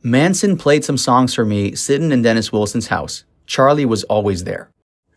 Manson played some songs for me sitting in Dennis Wilson's house. Charlie was always there.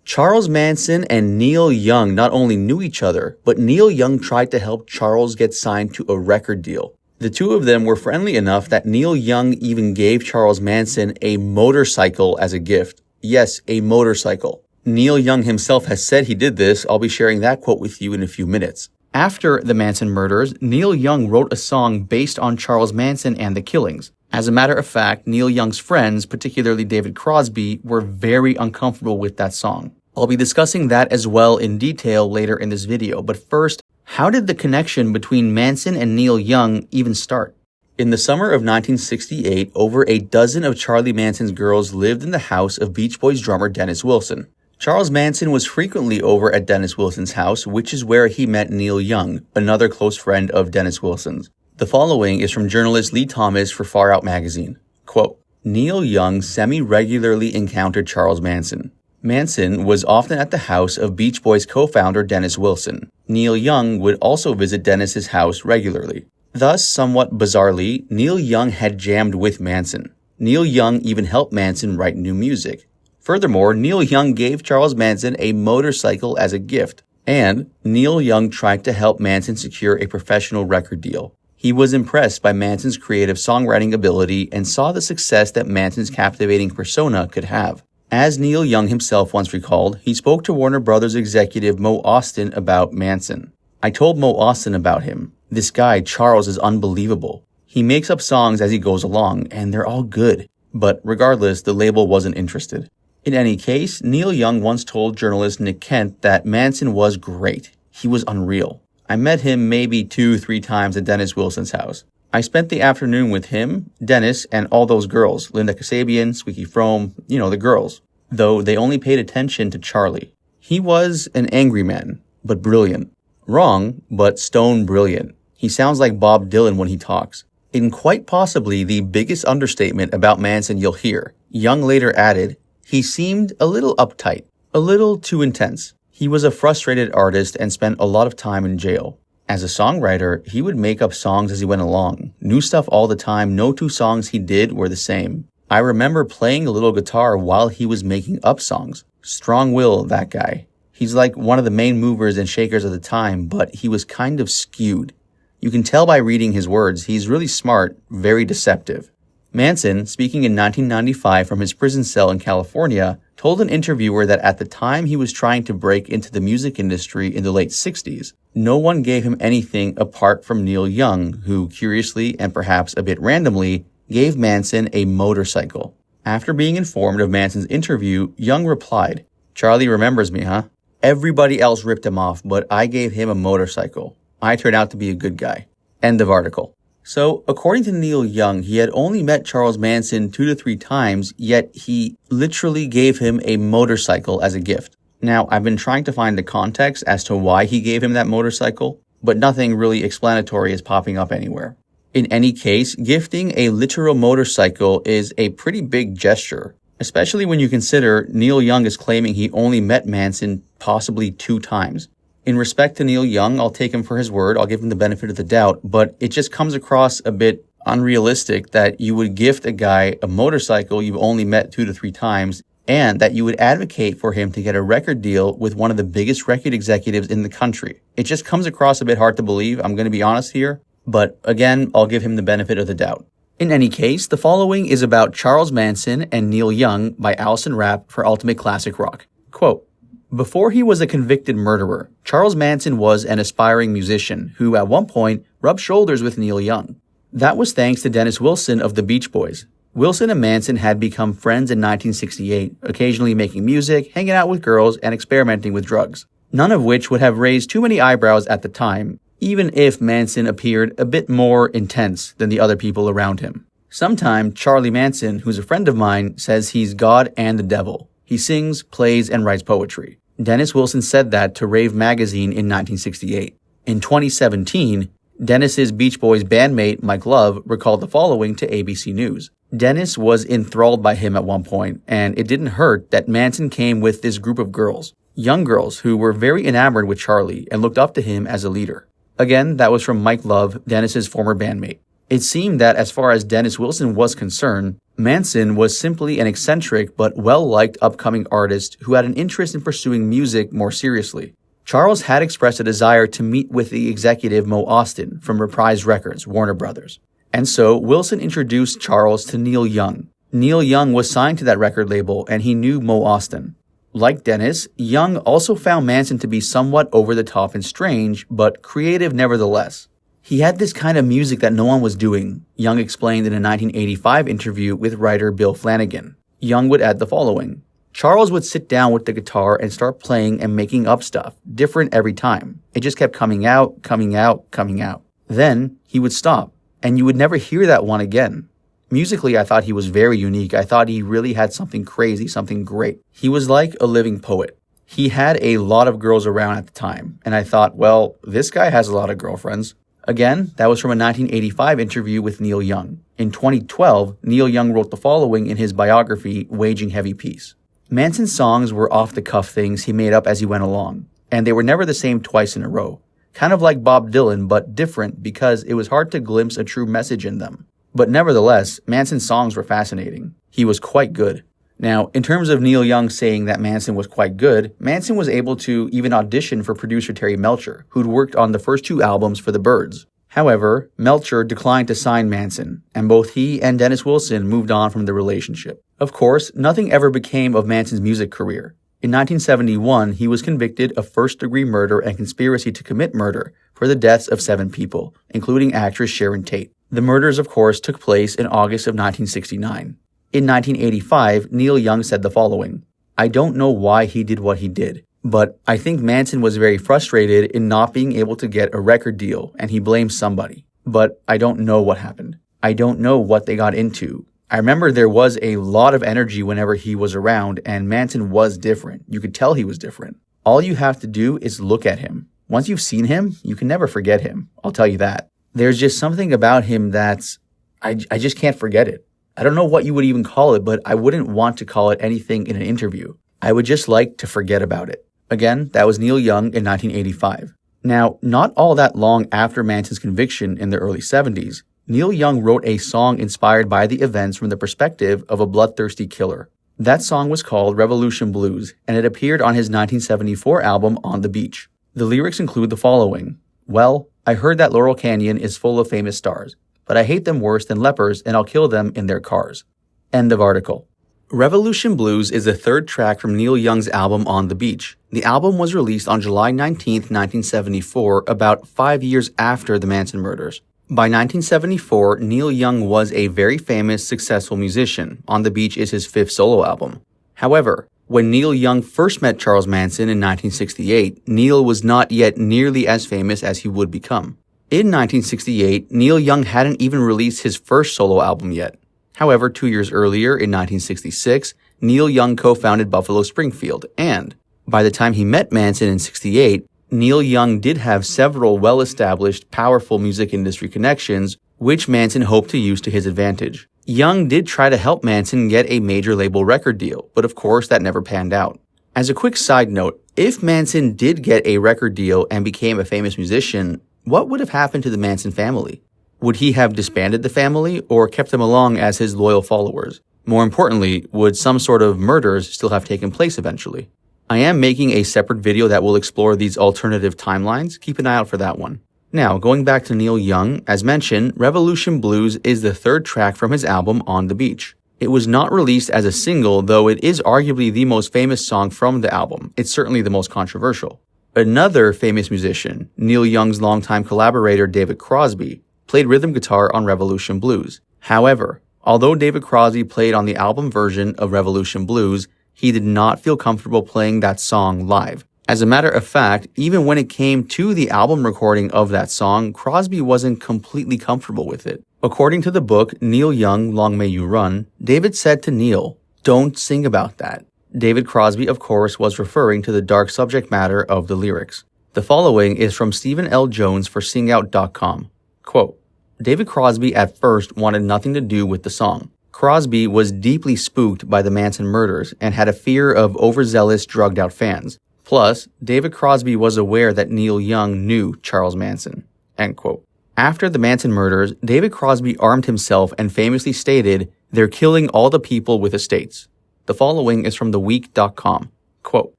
Charles Manson and Neil Young not only knew each other, but Neil Young tried to help Charles get signed to a record deal. The two of them were friendly enough that Neil Young even gave Charles Manson a motorcycle as a gift. Yes, a motorcycle. Neil Young himself has said he did this. I'll be sharing that quote with you in a few minutes. After the Manson murders, Neil Young wrote a song based on Charles Manson and the killings. As a matter of fact, Neil Young's friends, particularly David Crosby, were very uncomfortable with that song. I'll be discussing that as well in detail later in this video, but first, how did the connection between Manson and Neil Young even start? In the summer of 1968, over a dozen of Charlie Manson's girls lived in the house of Beach Boys drummer Dennis Wilson. Charles Manson was frequently over at Dennis Wilson's house, which is where he met Neil Young, another close friend of Dennis Wilson's. The following is from journalist Lee Thomas for Far Out magazine. Quote, Neil Young semi-regularly encountered Charles Manson. Manson was often at the house of Beach Boys co-founder Dennis Wilson. Neil Young would also visit Dennis's house regularly. Thus, somewhat bizarrely, Neil Young had jammed with Manson. Neil Young even helped Manson write new music. Furthermore, Neil Young gave Charles Manson a motorcycle as a gift. And Neil Young tried to help Manson secure a professional record deal. He was impressed by Manson's creative songwriting ability and saw the success that Manson's captivating persona could have. As Neil Young himself once recalled, he spoke to Warner Brothers executive Mo Austin about Manson. I told Mo Austin about him. This guy, Charles, is unbelievable. He makes up songs as he goes along, and they're all good. But regardless, the label wasn't interested. In any case, Neil Young once told journalist Nick Kent that Manson was great. He was unreal. I met him maybe 2-3 times at Dennis Wilson's house. I spent the afternoon with him, Dennis, and all those girls, Linda Kasabian, Squeaky Frome, the girls. Though they only paid attention to Charlie. He was an angry man, but brilliant. Wrong, but stone brilliant. He sounds like Bob Dylan when he talks. In quite possibly the biggest understatement about Manson you'll hear, Young later added, he seemed a little uptight, a little too intense. He was a frustrated artist and spent a lot of time in jail. As a songwriter, he would make up songs as he went along. New stuff all the time, no two songs he did were the same. I remember playing a little guitar while he was making up songs. Strong will, that guy. He's like one of the main movers and shakers of the time, but he was kind of skewed. You can tell by reading his words, he's really smart, very deceptive. Manson, speaking in 1995 from his prison cell in California, told an interviewer that at the time he was trying to break into the music industry in the late 60s, no one gave him anything apart from Neil Young, who curiously and perhaps a bit randomly gave Manson a motorcycle. After being informed of Manson's interview, Young replied, Charlie remembers me, huh? Everybody else ripped him off, but I gave him a motorcycle. I turned out to be a good guy. End of article. So, according to Neil Young, he had only met Charles Manson 2 to 3 times, yet he literally gave him a motorcycle as a gift. Now, I've been trying to find the context as to why he gave him that motorcycle, but nothing really explanatory is popping up anywhere. In any case, gifting a literal motorcycle is a pretty big gesture, especially when you consider Neil Young is claiming he only met Manson possibly 2 times. In respect to Neil Young, I'll take him for his word, I'll give him the benefit of the doubt, but it just comes across a bit unrealistic that you would gift a guy a motorcycle you've only met 2 to 3 times, and that you would advocate for him to get a record deal with one of the biggest record executives in the country. It just comes across a bit hard to believe, I'm going to be honest here, but again, I'll give him the benefit of the doubt. In any case, the following is about Charles Manson and Neil Young by Allison Rapp for Ultimate Classic Rock. Quote, before he was a convicted murderer, Charles Manson was an aspiring musician who at one point rubbed shoulders with Neil Young. That was thanks to Dennis Wilson of the Beach Boys. Wilson and Manson had become friends in 1968, occasionally making music, hanging out with girls, and experimenting with drugs. None of which would have raised too many eyebrows at the time, even if Manson appeared a bit more intense than the other people around him. Sometime, Charlie Manson, who's a friend of mine, says he's God and the devil. He sings, plays, and writes poetry. Dennis Wilson said that to Rave magazine in 1968. In 2017, Dennis's Beach Boys bandmate Mike Love recalled the following to ABC News. Dennis was enthralled by him at one point, and it didn't hurt that Manson came with this group of girls, young girls who were very enamored with Charlie and looked up to him as a leader. Again, that was from Mike Love, Dennis's former bandmate. It seemed that as far as Dennis Wilson was concerned, Manson was simply an eccentric but well-liked upcoming artist who had an interest in pursuing music more seriously. Charles had expressed a desire to meet with the executive Mo Austin from Reprise Records, Warner Brothers. And so Wilson introduced Charles to Neil Young. Neil Young was signed to that record label and he knew Mo Austin. Like Dennis, Young also found Manson to be somewhat over the top and strange, but creative nevertheless. He had this kind of music that no one was doing, Young explained in a 1985 interview with writer Bill Flanagan. Young would add the following: Charles would sit down with the guitar and start playing and making up stuff, different every time. It just kept coming out, coming out, coming out. Then he would stop, and you would never hear that one again. Musically, I thought he was very unique. I thought he really had something crazy, something great. He was like a living poet. He had a lot of girls around at the time, and I thought, well, this guy has a lot of girlfriends. Again, that was from a 1985 interview with Neil Young. In 2012, Neil Young wrote the following in his biography, Waging Heavy Peace. Manson's songs were off-the-cuff things he made up as he went along, and they were never the same twice in a row. Kind of like Bob Dylan, but different because it was hard to glimpse a true message in them. But nevertheless, Manson's songs were fascinating. He was quite good. Now, in terms of Neil Young saying that Manson was quite good, Manson was able to even audition for producer Terry Melcher, who'd worked on the first two albums for the Byrds. However, Melcher declined to sign Manson, and both he and Dennis Wilson moved on from the relationship. Of course, nothing ever became of Manson's music career. In 1971, he was convicted of first-degree murder and conspiracy to commit murder for the deaths of 7 people, including actress Sharon Tate. The murders, of course, took place in August of 1969. In 1985, Neil Young said the following: I don't know why he did what he did, but I think Manson was very frustrated in not being able to get a record deal, and he blames somebody. But I don't know what happened. I don't know what they got into. I remember there was a lot of energy whenever he was around, and Manson was different. You could tell he was different. All you have to do is look at him. Once you've seen him, you can never forget him. I'll tell you that. There's just something about him that's... I just can't forget it. I don't know what you would even call it, but I wouldn't want to call it anything in an interview. I would just like to forget about it. Again, that was Neil Young in 1985. Now, not all that long after Manson's conviction in the early 70s, Neil Young wrote a song inspired by the events from the perspective of a bloodthirsty killer. That song was called Revolution Blues, and it appeared on his 1974 album On the Beach. The lyrics include the following: Well, I heard that Laurel Canyon is full of famous stars, but I hate them worse than lepers and I'll kill them in their cars. End of article. Revolution Blues is the third track from Neil Young's album On the Beach. The album was released on July 19, 1974, about 5 years after the Manson murders. By 1974, Neil Young was a very famous, successful musician. On the Beach is his 5th solo album. However, when Neil Young first met Charles Manson in 1968, Neil was not yet nearly as famous as he would become. In 1968, Neil Young hadn't even released his first solo album yet. However, 2 years earlier, in 1966, Neil Young co-founded Buffalo Springfield, and by the time he met Manson in '68, Neil Young did have several well-established, powerful music industry connections, which Manson hoped to use to his advantage. Young did try to help Manson get a major label record deal, but of course that never panned out. As a quick side note, if Manson did get a record deal and became a famous musician, what would have happened to the Manson family? Would he have disbanded the family or kept them along as his loyal followers? More importantly, would some sort of murders still have taken place eventually? I am making a separate video that will explore these alternative timelines. Keep an eye out for that one. Now, going back to Neil Young, as mentioned, Revolution Blues is the third track from his album On the Beach. It was not released as a single, though it is arguably the most famous song from the album. It's certainly the most controversial. Another famous musician, Neil Young's longtime collaborator David Crosby, played rhythm guitar on Revolution Blues. However, although David Crosby played on the album version of Revolution Blues, he did not feel comfortable playing that song live. As a matter of fact, even when it came to the album recording of that song, Crosby wasn't completely comfortable with it. According to the book Neil Young, Long May You Run, David said to Neil, "Don't sing about that." David Crosby, of course, was referring to the dark subject matter of the lyrics. The following is from Stephen L. Jones for SingOut.com. Quote, David Crosby at first wanted nothing to do with the song. Crosby was deeply spooked by the Manson murders and had a fear of overzealous, drugged-out fans. Plus, David Crosby was aware that Neil Young knew Charles Manson. End quote. After the Manson murders, David Crosby armed himself and famously stated, "They're killing all the people with estates." The following is from theweek.com. Quote,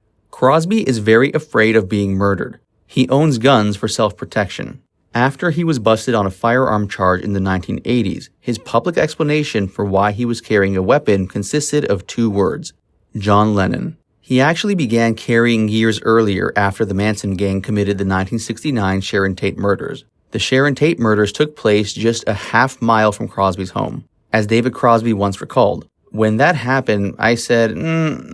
Crosby is very afraid of being murdered. He owns guns for self-protection. After he was busted on a firearm charge in the 1980s, his public explanation for why he was carrying a weapon consisted of 2 words, John Lennon. He actually began carrying years earlier after the Manson gang committed the 1969 Sharon Tate murders. The Sharon Tate murders took place just a half mile from Crosby's home. As David Crosby once recalled, "When that happened, I said,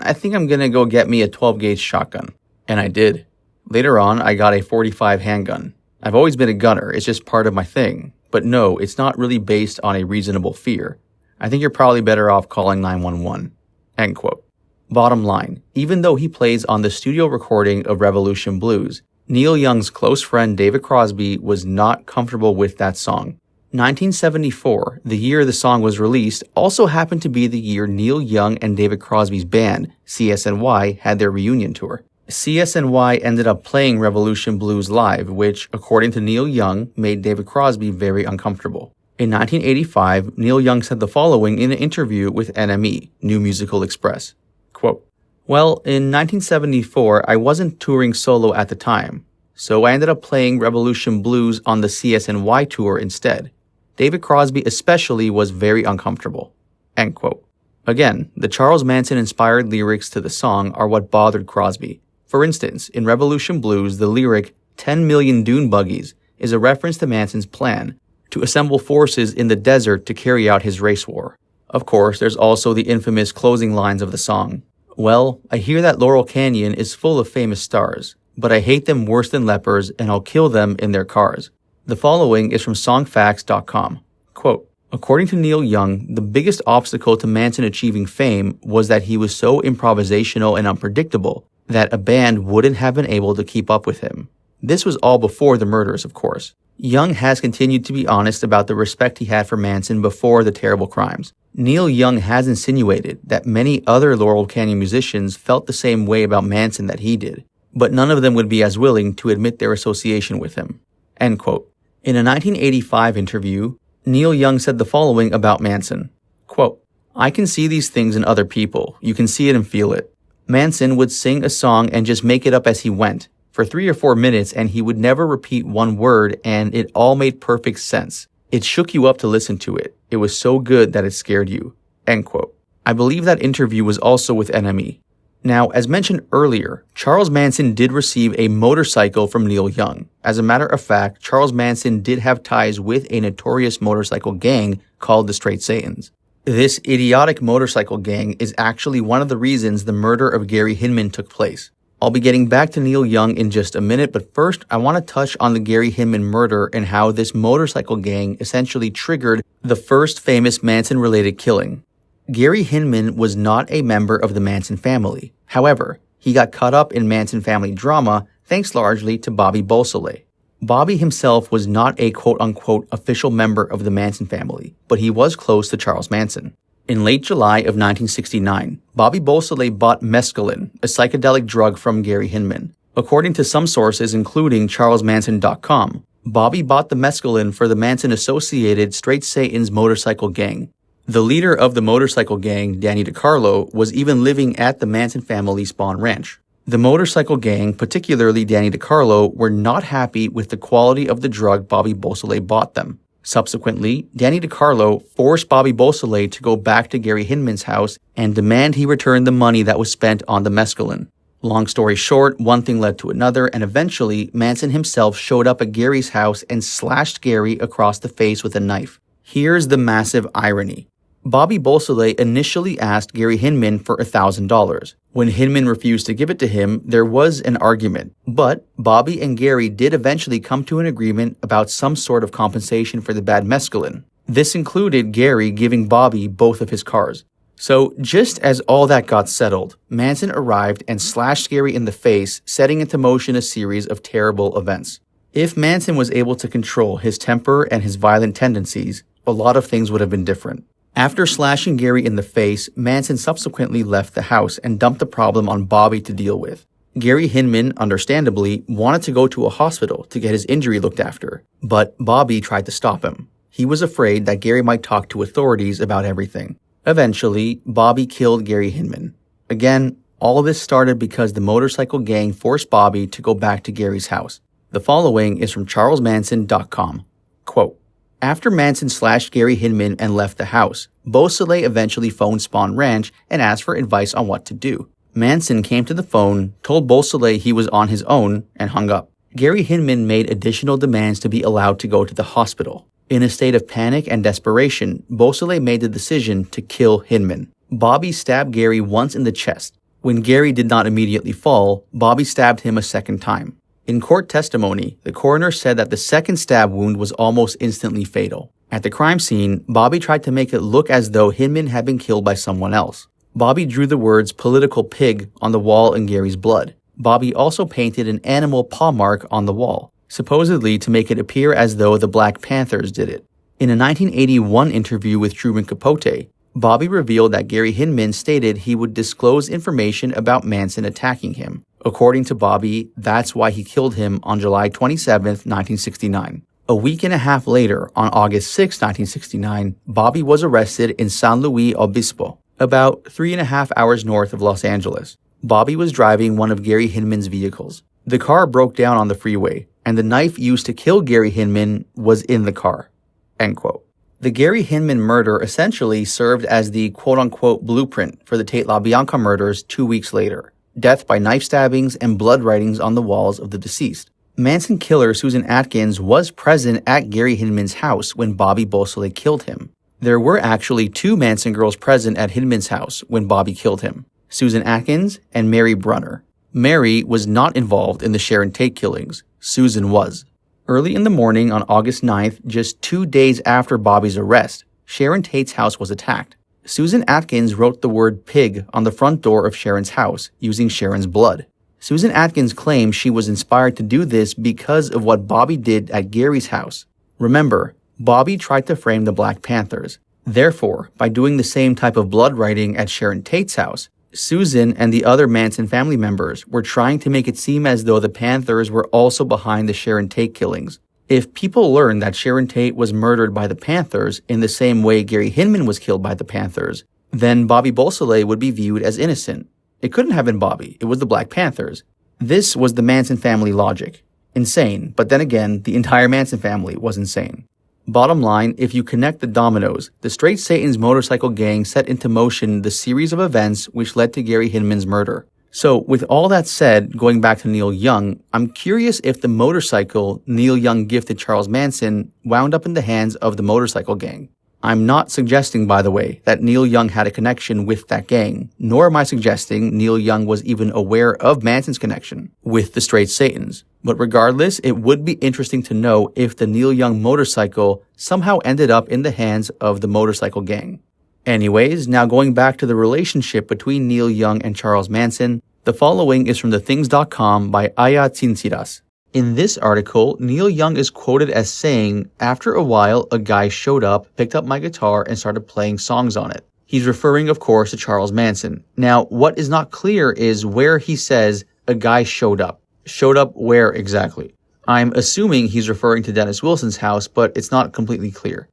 I think I'm gonna go get me a 12-gauge shotgun." And I did. Later on, I got a .45 handgun. I've always been a gunner, it's just part of my thing. But no, it's not really based on a reasonable fear. I think you're probably better off calling 911. End quote. Bottom line, even though he plays on the studio recording of Revolution Blues, Neil Young's close friend David Crosby was not comfortable with that song. 1974, the year the song was released, also happened to be the year Neil Young and David Crosby's band, CSNY, had their reunion tour. CSNY ended up playing Revolution Blues live, which, according to Neil Young, made David Crosby very uncomfortable. In 1985, Neil Young said the following in an interview with NME, New Musical Express. Quote, "Well, in 1974, I wasn't touring solo at the time, so I ended up playing Revolution Blues on the CSNY tour instead. David Crosby especially was very uncomfortable." End quote. Again, the Charles Manson-inspired lyrics to the song are what bothered Crosby. For instance, in Revolution Blues, the lyric 10 million dune buggies is a reference to Manson's plan to assemble forces in the desert to carry out his race war. Of course, there's also the infamous closing lines of the song. "Well, I hear that Laurel Canyon is full of famous stars, but I hate them worse than lepers and I'll kill them in their cars." The following is from songfacts.com. Quote, according to Neil Young, the biggest obstacle to Manson achieving fame was that he was so improvisational and unpredictable that a band wouldn't have been able to keep up with him. This was all before the murders, of course. Young has continued to be honest about the respect he had for Manson before the terrible crimes. Neil Young has insinuated that many other Laurel Canyon musicians felt the same way about Manson that he did, but none of them would be as willing to admit their association with him. End quote. In a 1985 interview, Neil Young said the following about Manson. Quote, "I can see these things in other people. You can see it and feel it. Manson would sing a song and just make it up as he went for 3 or 4 minutes, and he would never repeat one word, and it all made perfect sense. It shook you up to listen to it. It was so good that it scared you." End quote. I believe that interview was also with NME. Now, as mentioned earlier, Charles Manson did receive a motorcycle from Neil Young. As a matter of fact, Charles Manson did have ties with a notorious motorcycle gang called the Straight Satans. This idiotic motorcycle gang is actually one of the reasons the murder of Gary Hinman took place. I'll be getting back to Neil Young in just a minute, but first I want to touch on the Gary Hinman murder and how this motorcycle gang essentially triggered the first famous Manson-related killing. Gary Hinman was not a member of the Manson family. However, he got caught up in Manson family drama thanks largely to Bobby Beausoleil. Bobby himself was not a quote-unquote official member of the Manson family, but he was close to Charles Manson. In late July of 1969, Bobby Beausoleil bought mescaline, a psychedelic drug from Gary Hinman. According to some sources, including CharlesManson.com, Bobby bought the mescaline for the Manson-associated Straight Satan's motorcycle gang. The leader of the motorcycle gang, Danny DiCarlo, was even living at the Manson family spawn ranch. The motorcycle gang, particularly Danny DiCarlo, were not happy with the quality of the drug Bobby Beausoleil bought them. Subsequently, Danny DiCarlo forced Bobby Beausoleil to go back to Gary Hinman's house and demand he return the money that was spent on the mescaline. Long story short, one thing led to another, and eventually, Manson himself showed up at Gary's house and slashed Gary across the face with a knife. Here's the massive irony. Bobby Beausoleil initially asked Gary Hinman for $1,000. When Hinman refused to give it to him, there was an argument, but Bobby and Gary did eventually come to an agreement about some sort of compensation for the bad mescaline. This included Gary giving Bobby both of his cars. So, just as all that got settled, Manson arrived and slashed Gary in the face, setting into motion a series of terrible events. If Manson was able to control his temper and his violent tendencies, a lot of things would have been different. After slashing Gary in the face, Manson subsequently left the house and dumped the problem on Bobby to deal with. Gary Hinman, understandably, wanted to go to a hospital to get his injury looked after, but Bobby tried to stop him. He was afraid that Gary might talk to authorities about everything. Eventually, Bobby killed Gary Hinman. Again, all of this started because the motorcycle gang forced Bobby to go back to Gary's house. The following is from charlesmanson.com. Quote, after Manson slashed Gary Hinman and left the house, Beausoleil eventually phoned Spawn Ranch and asked for advice on what to do. Manson came to the phone, told Beausoleil he was on his own, and hung up. Gary Hinman made additional demands to be allowed to go to the hospital. In a state of panic and desperation, Beausoleil made the decision to kill Hinman. Bobby stabbed Gary once in the chest. When Gary did not immediately fall, Bobby stabbed him a second time. In court testimony, the coroner said that the second stab wound was almost instantly fatal. At the crime scene, Bobby tried to make it look as though Hinman had been killed by someone else. Bobby drew the words "political pig" on the wall in Gary's blood. Bobby also painted an animal paw mark on the wall, supposedly to make it appear as though the Black Panthers did it. In a 1981 interview with Truman Capote, Bobby revealed that Gary Hinman stated he would disclose information about Manson attacking him. According to Bobby, that's why he killed him on July 27, 1969. A week and a half later, on August 6, 1969, Bobby was arrested in San Luis Obispo, about 3.5 hours north of Los Angeles. Bobby was driving one of Gary Hinman's vehicles. The car broke down on the freeway, and the knife used to kill Gary Hinman was in the car. End quote. The Gary Hinman murder essentially served as the quote-unquote blueprint for the Tate LaBianca murders 2 weeks later. Death by knife stabbings and blood writings on the walls of the deceased. Manson killer Susan Atkins was present at Gary Hinman's house when Bobby Beausoleil killed him. There were actually 2 Manson girls present at Hinman's house when Bobby killed him, Susan Atkins and Mary Brunner. Mary was not involved in the Sharon Tate killings. Susan was. Early in the morning on August 9th, just 2 days after Bobby's arrest, Sharon Tate's house was attacked. Susan Atkins wrote the word pig on the front door of Sharon's house using Sharon's blood. Susan Atkins claimed she was inspired to do this because of what Bobby did at Gary's house. Remember, Bobby tried to frame the Black Panthers. Therefore, by doing the same type of blood writing at Sharon Tate's house, Susan and the other Manson family members were trying to make it seem as though the Panthers were also behind the Sharon Tate killings. If people learned that Sharon Tate was murdered by the Panthers in the same way Gary Hinman was killed by the Panthers, then Bobby Beausoleil would be viewed as innocent. It couldn't have been Bobby, it was the Black Panthers. This was the Manson family logic. Insane, but then again, the entire Manson family was insane. Bottom line, if you connect the dominoes, the Straight Satan's motorcycle gang set into motion the series of events which led to Gary Hinman's murder. So, with all that said, going back to Neil Young, I'm curious if the motorcycle Neil Young gifted Charles Manson wound up in the hands of the motorcycle gang. I'm not suggesting, by the way, that Neil Young had a connection with that gang, nor am I suggesting Neil Young was even aware of Manson's connection with the Straight Satans. But regardless, it would be interesting to know if the Neil Young motorcycle somehow ended up in the hands of the motorcycle gang. Anyways, now going back to the relationship between Neil Young and Charles Manson, the following is from thethings.com by Aya Tsintsiras. In this article, Neil Young is quoted as saying, after a while, a guy showed up, picked up my guitar, and started playing songs on it. He's referring, of course, to Charles Manson. Now, what is not clear is where he says a guy showed up. Showed up where exactly? I'm assuming he's referring to Dennis Wilson's house, but it's not completely clear.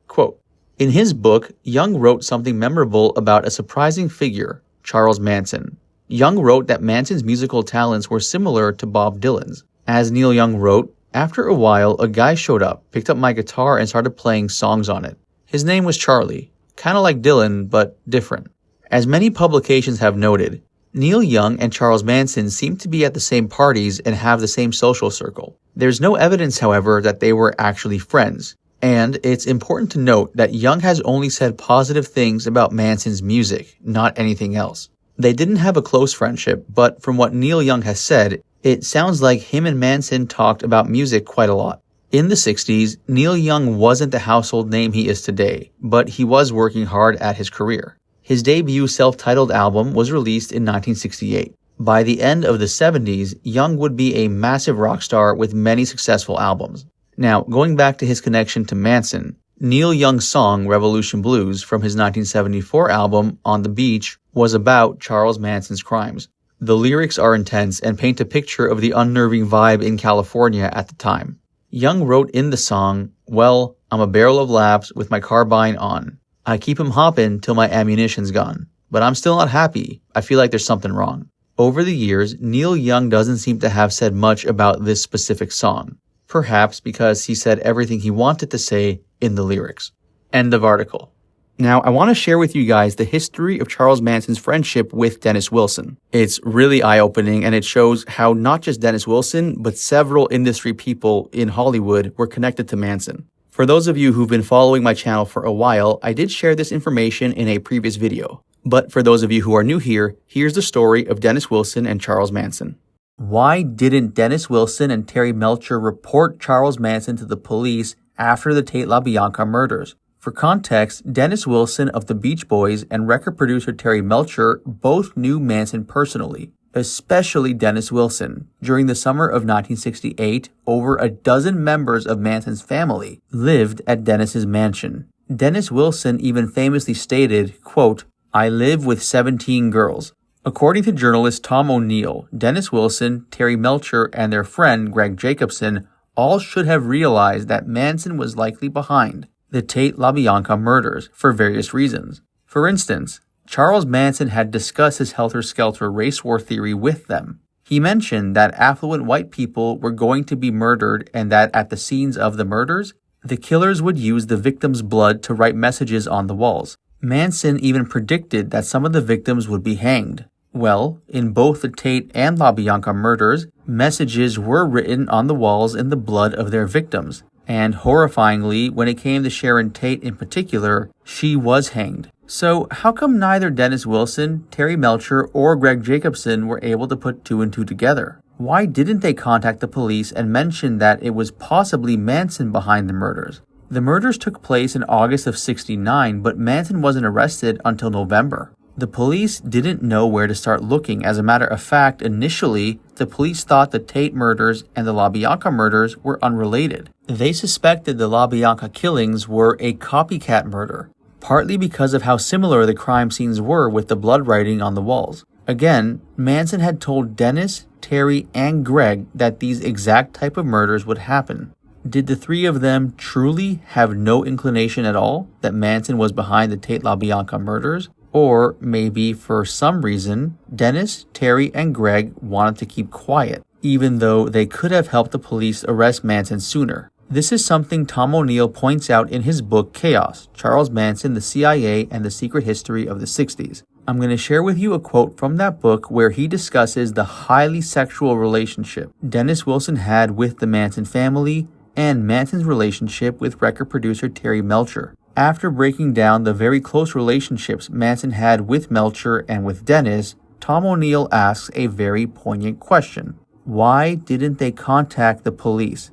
Quote, in his book, Young wrote something memorable about a surprising figure, Charles Manson. Young wrote that Manson's musical talents were similar to Bob Dylan's. As Neil Young wrote, after a while, a guy showed up, picked up my guitar, and started playing songs on it. His name was Charlie, kind of like Dylan, but different. As many publications have noted, Neil Young and Charles Manson seem to be at the same parties and have the same social circle. There's no evidence, however, that they were actually friends. And it's important to note that Young has only said positive things about Manson's music, not anything else. They didn't have a close friendship, but from what Neil Young has said, it sounds like him and Manson talked about music quite a lot. In the 60s, Neil Young wasn't the household name he is today, but he was working hard at his career. His debut self-titled album was released in 1968. By the end of the 70s, Young would be a massive rock star with many successful albums. Now, going back to his connection to Manson, Neil Young's song Revolution Blues from his 1974 album On the Beach was about Charles Manson's crimes. The lyrics are intense and paint a picture of the unnerving vibe in California at the time. Young wrote in the song, "Well, I'm a barrel of laughs with my carbine on. I keep 'em hoppin' till my ammunition's gone. But I'm still not happy. I feel like there's something wrong." Over the years, Neil Young doesn't seem to have said much about this specific song. Perhaps because he said everything he wanted to say in the lyrics. End of article. Now, I want to share with you guys the history of Charles Manson's friendship with Dennis Wilson. It's really eye-opening, and it shows how not just Dennis Wilson, but several industry people in Hollywood were connected to Manson. For those of you who've been following my channel for a while, I did share this information in a previous video. But for those of you who are new here, here's the story of Dennis Wilson and Charles Manson. Why didn't Dennis Wilson and Terry Melcher report Charles Manson to the police after the Tate LaBianca murders? For context, Dennis Wilson of the Beach Boys and record producer Terry Melcher both knew Manson personally, especially Dennis Wilson. During the summer of 1968, over a dozen members of Manson's family lived at Dennis's mansion. Dennis Wilson even famously stated, quote, "I live with 17 girls." According to journalist Tom O'Neill, Dennis Wilson, Terry Melcher, and their friend Greg Jacobson all should have realized that Manson was likely behind the Tate LaBianca murders for various reasons. For instance, Charles Manson had discussed his helter-skelter race war theory with them. He mentioned that affluent white people were going to be murdered and that at the scenes of the murders, the killers would use the victims' blood to write messages on the walls. Manson even predicted that some of the victims would be hanged. Well, in both the Tate and LaBianca murders, messages were written on the walls in the blood of their victims. And horrifyingly, when it came to Sharon Tate in particular, she was hanged. So how come neither Dennis Wilson, Terry Melcher, or Greg Jacobson were able to put two and two together? Why didn't they contact the police and mention that it was possibly Manson behind the murders? The murders took place in August of '69, but Manson wasn't arrested until November. The police didn't know where to start looking. As a matter of fact, initially, the police thought the Tate murders and the LaBianca murders were unrelated. They suspected the LaBianca killings were a copycat murder, partly because of how similar the crime scenes were with the blood writing on the walls. Again, Manson had told Dennis, Terry, and Greg that these exact type of murders would happen. Did the three of them truly have no inclination at all that Manson was behind the Tate LaBianca murders? Or maybe for some reason, Dennis, Terry, and Greg wanted to keep quiet, even though they could have helped the police arrest Manson sooner. This is something Tom O'Neill points out in his book Chaos, Charles Manson, the CIA, and the Secret History of the 60s. I'm going to share with you a quote from that book where he discusses the highly sexual relationship Dennis Wilson had with the Manson family and Manson's relationship with record producer Terry Melcher. After breaking down the very close relationships Manson had with Melcher and with Dennis, Tom O'Neill asks a very poignant question. Why didn't they contact the police?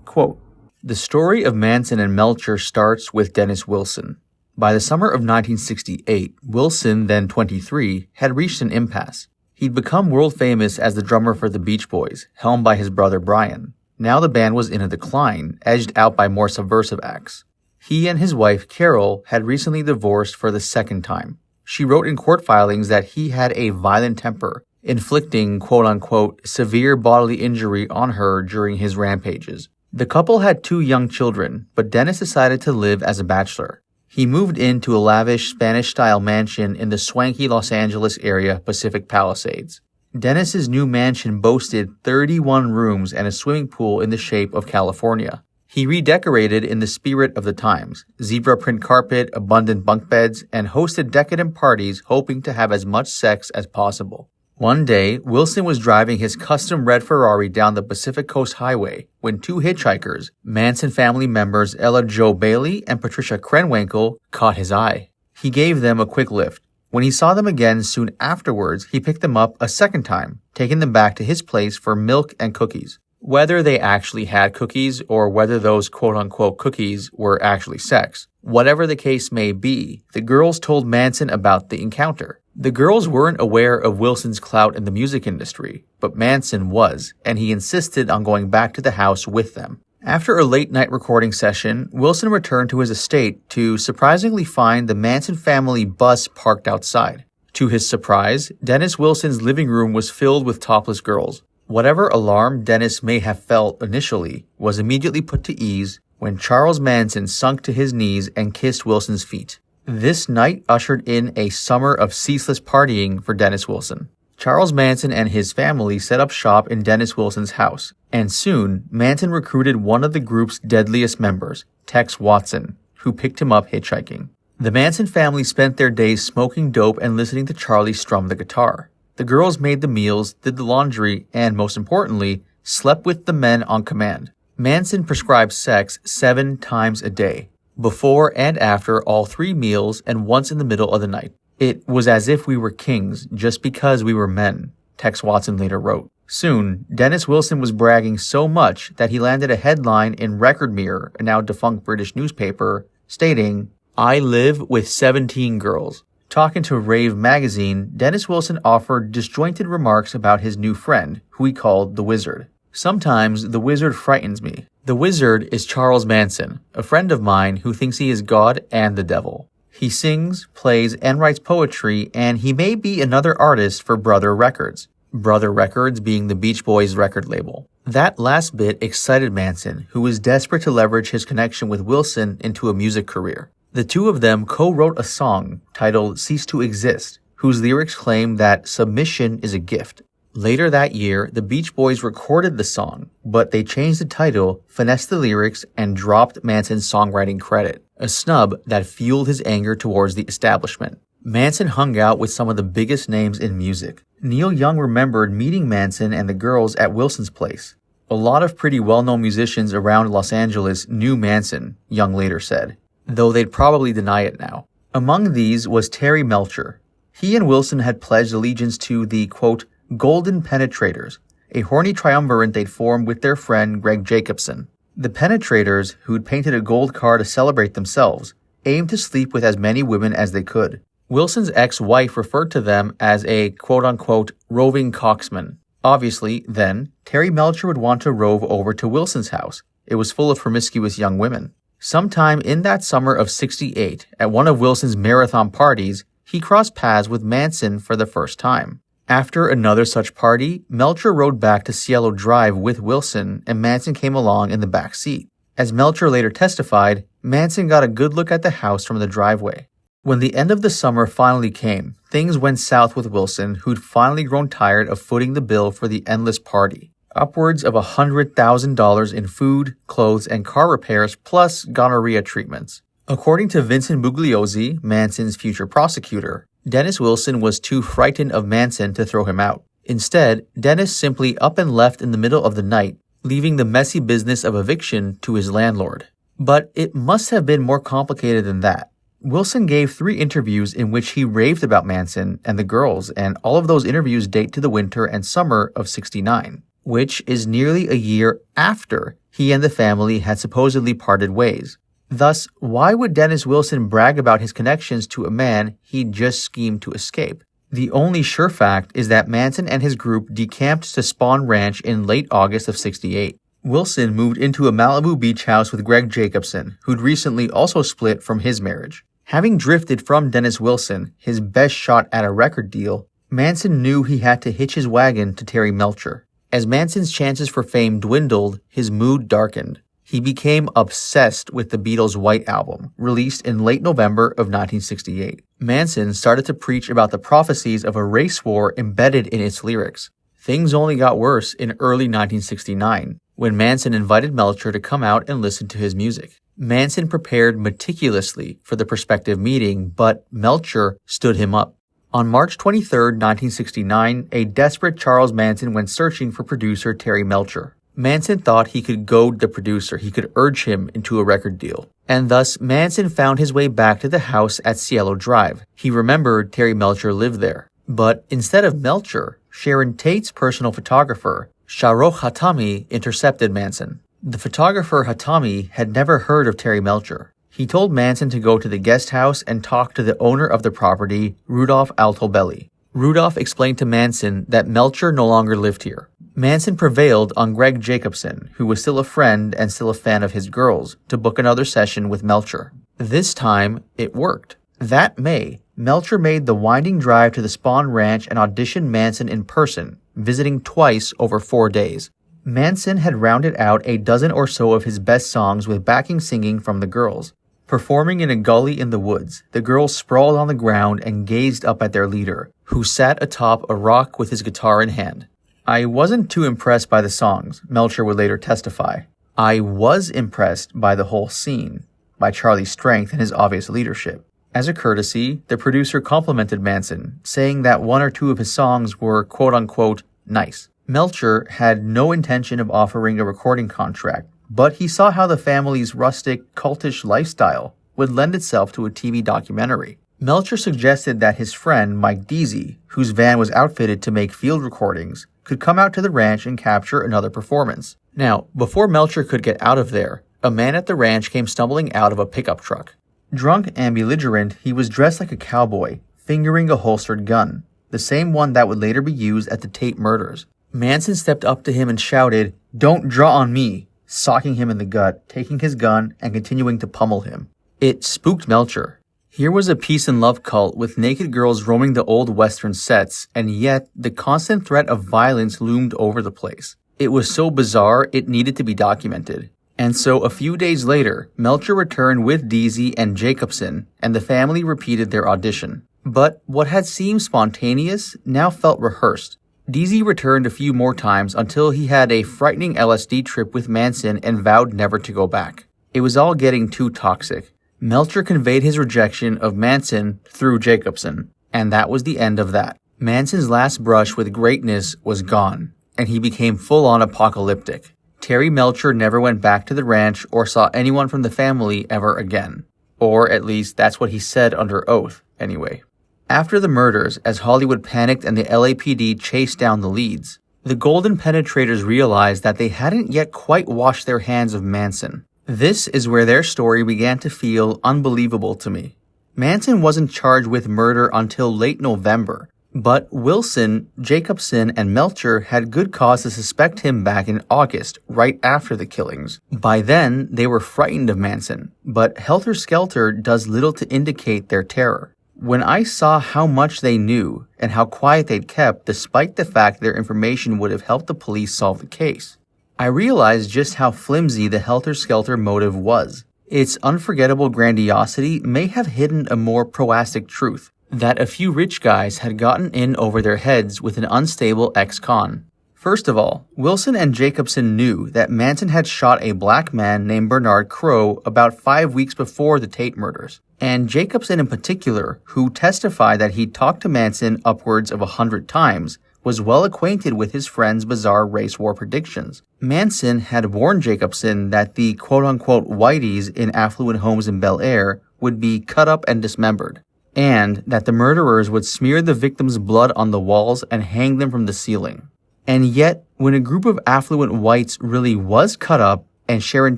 Quote, "The story of Manson and Melcher starts with Dennis Wilson. By the summer of 1968, Wilson, then 23, had reached an impasse. He'd become world famous as the drummer for the Beach Boys, helmed by his brother Brian. Now the band was in a decline, edged out by more subversive acts. He and his wife, Carol, had recently divorced for the second time. She wrote in court filings that he had a violent temper, inflicting, quote-unquote, severe bodily injury on her during his rampages. The couple had 2 young children, but Dennis decided to live as a bachelor. He moved into a lavish Spanish-style mansion in the swanky Los Angeles area, Pacific Palisades. Dennis's new mansion boasted 31 rooms and a swimming pool in the shape of California. He redecorated in the spirit of the times, zebra print carpet, abundant bunk beds, and hosted decadent parties hoping to have as much sex as possible. One day, Wilson was driving his custom red Ferrari down the Pacific Coast Highway when 2 hitchhikers, Manson family members Ella Jo Bailey and Patricia Krenwinkel, caught his eye. He gave them a quick lift. When he saw them again soon afterwards, he picked them up a second time, taking them back to his place for milk and cookies. Whether they actually had cookies or whether those quote-unquote cookies were actually sex, whatever the case may be, the girls told Manson about the encounter. The girls weren't aware of Wilson's clout in the music industry, but Manson was, and he insisted on going back to the house with them. After a late-night recording session, Wilson returned to his estate to surprisingly find the Manson family bus parked outside. To his surprise, Dennis Wilson's living room was filled with topless girls. Whatever alarm Dennis may have felt initially was immediately put to ease when Charles Manson sunk to his knees and kissed Wilson's feet. This night ushered in a summer of ceaseless partying for Dennis Wilson. Charles Manson and his family set up shop in Dennis Wilson's house, and soon Manson recruited one of the group's deadliest members, Tex Watson, who picked him up hitchhiking. The Manson family spent their days smoking dope and listening to Charlie strum the guitar. The girls made the meals, did the laundry, and most importantly, slept with the men on command. Manson prescribed sex 7 times a day, before and after all 3 meals and once in the middle of the night. It was as if we were kings just because we were men, Tex Watson later wrote. Soon, Dennis Wilson was bragging so much that he landed a headline in Record Mirror, a now defunct British newspaper, stating, "I live with 17 girls." Talking to Rave magazine, Dennis Wilson offered disjointed remarks about his new friend, who he called the Wizard. "Sometimes the Wizard frightens me. The Wizard is Charles Manson, a friend of mine who thinks he is God and the devil. He sings, plays, and writes poetry, and he may be another artist for Brother Records." Brother Records being the Beach Boys record label. That last bit excited Manson, who was desperate to leverage his connection with Wilson into a music career. The two of them co-wrote a song titled "Cease to Exist," whose lyrics claim that submission is a gift. Later that year, the Beach Boys recorded the song, but they changed the title, finessed the lyrics, and dropped Manson's songwriting credit, a snub that fueled his anger towards the establishment. Manson hung out with some of the biggest names in music. Neil Young remembered meeting Manson and the girls at Wilson's place. "A lot of pretty well-known musicians around Los Angeles knew Manson," Young later said, though they'd probably deny it now. Among these was Terry Melcher. He and Wilson had pledged allegiance to the, quote, Golden Penetrators, a horny triumvirate they'd formed with their friend Greg Jacobson. The Penetrators, who'd painted a gold car to celebrate themselves, aimed to sleep with as many women as they could. Wilson's ex-wife referred to them as a quote-unquote roving coxman. Obviously, then, Terry Melcher would want to rove over to Wilson's house. It was full of promiscuous young women. Sometime in that summer of '68, at one of Wilson's marathon parties, he crossed paths with Manson for the first time. After another such party, Melcher rode back to Cielo Drive with Wilson, and Manson came along in the back seat. As Melcher later testified, Manson got a good look at the house from the driveway. When the end of the summer finally came, things went south with Wilson, who'd finally grown tired of footing the bill for the endless party. Upwards of $100,000 in food, clothes, and car repairs, plus gonorrhea treatments. According to Vincent Bugliosi, Manson's future prosecutor, Dennis Wilson was too frightened of Manson to throw him out. Instead, Dennis simply up and left in the middle of the night, leaving the messy business of eviction to his landlord. But it must have been more complicated than that. Wilson gave 3 interviews in which he raved about Manson and the girls, and all of those interviews date to the winter and summer of '69, which is nearly a year after he and the family had supposedly parted ways. Thus, why would Dennis Wilson brag about his connections to a man he'd just schemed to escape? The only sure fact is that Manson and his group decamped to Spawn Ranch in late August of '68. Wilson moved into a Malibu beach house with Greg Jacobson, who'd recently also split from his marriage. Having drifted from Dennis Wilson, his best shot at a record deal, Manson knew he had to hitch his wagon to Terry Melcher. As Manson's chances for fame dwindled, his mood darkened. He became obsessed with the Beatles' White Album, released in late November of 1968. Manson started to preach about the prophecies of a race war embedded in its lyrics. Things only got worse in early 1969, when Manson invited Melcher to come out and listen to his music. Manson prepared meticulously for the prospective meeting, but Melcher stood him up. On March 23, 1969, a desperate Charles Manson went searching for producer Terry Melcher. Manson thought he could goad the producer, he could urge him into a record deal. And thus, Manson found his way back to the house at Cielo Drive. He remembered Terry Melcher lived there. But instead of Melcher, Sharon Tate's personal photographer, Sharon Hatami, intercepted Manson. The photographer Hatami had never heard of Terry Melcher. He told Manson to go to the guest house and talk to the owner of the property, Rudolph Altobelli. Rudolph explained to Manson that Melcher no longer lived here. Manson prevailed on Greg Jacobson, who was still a friend and still a fan of his girls, to book another session with Melcher. This time, it worked. That May, Melcher made the winding drive to the Spahn Ranch and auditioned Manson in person, visiting twice over 4 days. Manson had rounded out a dozen or so of his best songs with backing singing from the girls. Performing in a gully in the woods, the girls sprawled on the ground and gazed up at their leader, who sat atop a rock with his guitar in hand. I wasn't too impressed by the songs, Melcher would later testify. I was impressed by the whole scene, by Charlie's strength and his obvious leadership. As a courtesy, the producer complimented Manson, saying that one or two of his songs were quote-unquote nice. Melcher had no intention of offering a recording contract, but he saw how the family's rustic, cultish lifestyle would lend itself to a TV documentary. Melcher suggested that his friend, Mike Deasy, whose van was outfitted to make field recordings, could come out to the ranch and capture another performance. Now, before Melcher could get out of there, a man at the ranch came stumbling out of a pickup truck. Drunk and belligerent, he was dressed like a cowboy, fingering a holstered gun, the same one that would later be used at the Tate murders. Manson stepped up to him and shouted, "Don't draw on me," socking him in the gut, taking his gun, and continuing to pummel him. It spooked Melcher. Here was a peace and love cult with naked girls roaming the old Western sets, and yet the constant threat of violence loomed over the place. It was so bizarre it needed to be documented. And so a few days later, Melcher returned with Deasy and Jacobson, and the family repeated their audition. But what had seemed spontaneous now felt rehearsed. Deasy returned a few more times until he had a frightening LSD trip with Manson and vowed never to go back. It was all getting too toxic. Melcher conveyed his rejection of Manson through Jacobson, and that was the end of that. Manson's last brush with greatness was gone, and he became full-on apocalyptic. Terry Melcher never went back to the ranch or saw anyone from the family ever again. Or at least that's what he said under oath, anyway. After the murders, as Hollywood panicked and the LAPD chased down the leads, the Golden Penetrators realized that they hadn't yet quite washed their hands of Manson. This is where their story began to feel unbelievable to me. Manson wasn't charged with murder until late November, but Wilson, Jacobson, and Melcher had good cause to suspect him back in August, right after the killings. By then, they were frightened of Manson, but Helter Skelter does little to indicate their terror. When I saw how much they knew and how quiet they'd kept despite the fact their information would have helped the police solve the case, I realized just how flimsy the helter-skelter motive was. Its unforgettable grandiosity may have hidden a more proastic truth, that a few rich guys had gotten in over their heads with an unstable ex-con. First of all, Wilson and Jacobson knew that Manson had shot a black man named Bernard Crowe about 5 weeks before the Tate murders, and Jacobson in particular, who testified that he'd talked to Manson upwards of 100 times, was well acquainted with his friend's bizarre race war predictions. Manson had warned Jacobson that the quote-unquote whiteys in affluent homes in Bel Air would be cut up and dismembered, and that the murderers would smear the victims' blood on the walls and hang them from the ceiling. And yet, when a group of affluent whites really was cut up and Sharon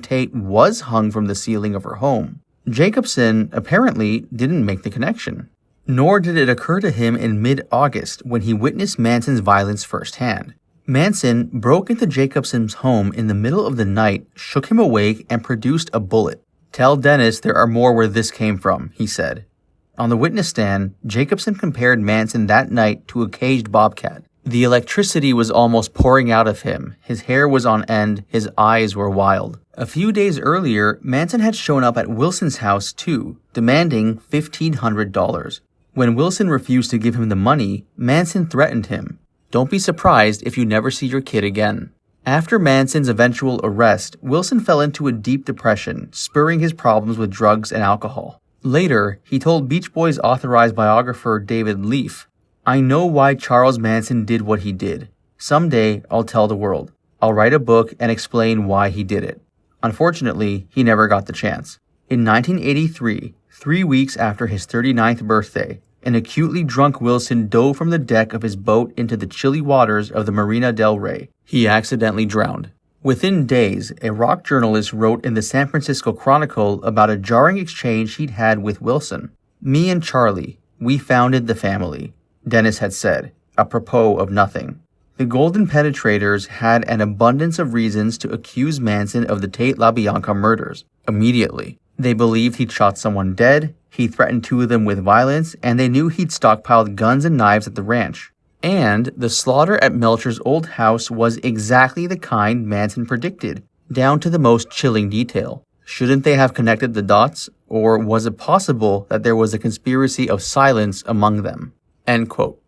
Tate was hung from the ceiling of her home, Jacobson apparently didn't make the connection. Nor did it occur to him in mid-August when he witnessed Manson's violence firsthand. Manson broke into Jacobson's home in the middle of the night, shook him awake, and produced a bullet. "Tell Dennis there are more where this came from," he said. On the witness stand, Jacobson compared Manson that night to a caged bobcat. The electricity was almost pouring out of him, his hair was on end, his eyes were wild. A few days earlier, Manson had shown up at Wilson's house too, demanding $1,500. When Wilson refused to give him the money, Manson threatened him. "Don't be surprised if you never see your kid again." After Manson's eventual arrest, Wilson fell into a deep depression, spurring his problems with drugs and alcohol. Later, he told Beach Boys authorized biographer David Leaf, "I know why Charles Manson did what he did. Someday, I'll tell the world. I'll write a book and explain why he did it." Unfortunately, he never got the chance. In 1983, 3 weeks after his 39th birthday, an acutely drunk Wilson dove from the deck of his boat into the chilly waters of the Marina del Rey. He accidentally drowned. Within days, a rock journalist wrote in the San Francisco Chronicle about a jarring exchange he'd had with Wilson. "Me and Charlie, we founded the family," Dennis had said, apropos of nothing. The Golden Penetrators had an abundance of reasons to accuse Manson of the Tate LaBianca murders. Immediately. They believed he'd shot someone dead, he threatened two of them with violence, and they knew he'd stockpiled guns and knives at the ranch. And the slaughter at Melcher's old house was exactly the kind Manson predicted, down to the most chilling detail. Shouldn't they have connected the dots, or was it possible that there was a conspiracy of silence among them? End quote.